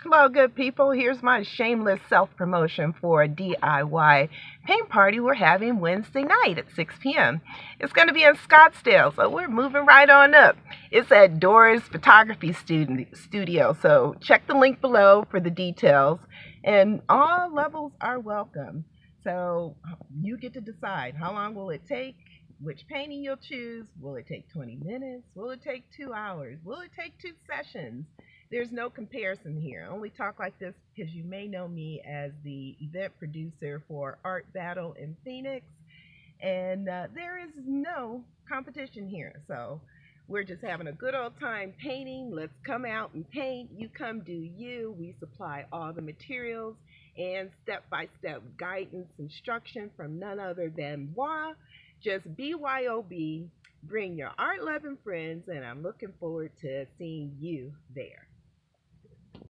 Hello, good people. Here's my shameless self promotion for a DIY paint party we're having Wednesday night at 6 p.m. It's going to be in Scottsdale, so we're moving right on up. It's at Dora's Photography Studio, so check the link below for the details. And all levels are welcome. So you get to decide how long will it take, which painting you'll choose. Will it take 20 minutes? Will it take 2 hours? Will it take 2 sessions? There's no comparison here. I only talk like this because you may know me as the event producer for Art Battle in Phoenix, and there is no competition here. So we're just having a good old time painting. Let's come out and paint. You come do you. We supply all the materials and step by step guidance, instruction from none other than moi. Just BYOB. Bring your art loving friends, and I'm looking forward to seeing you there.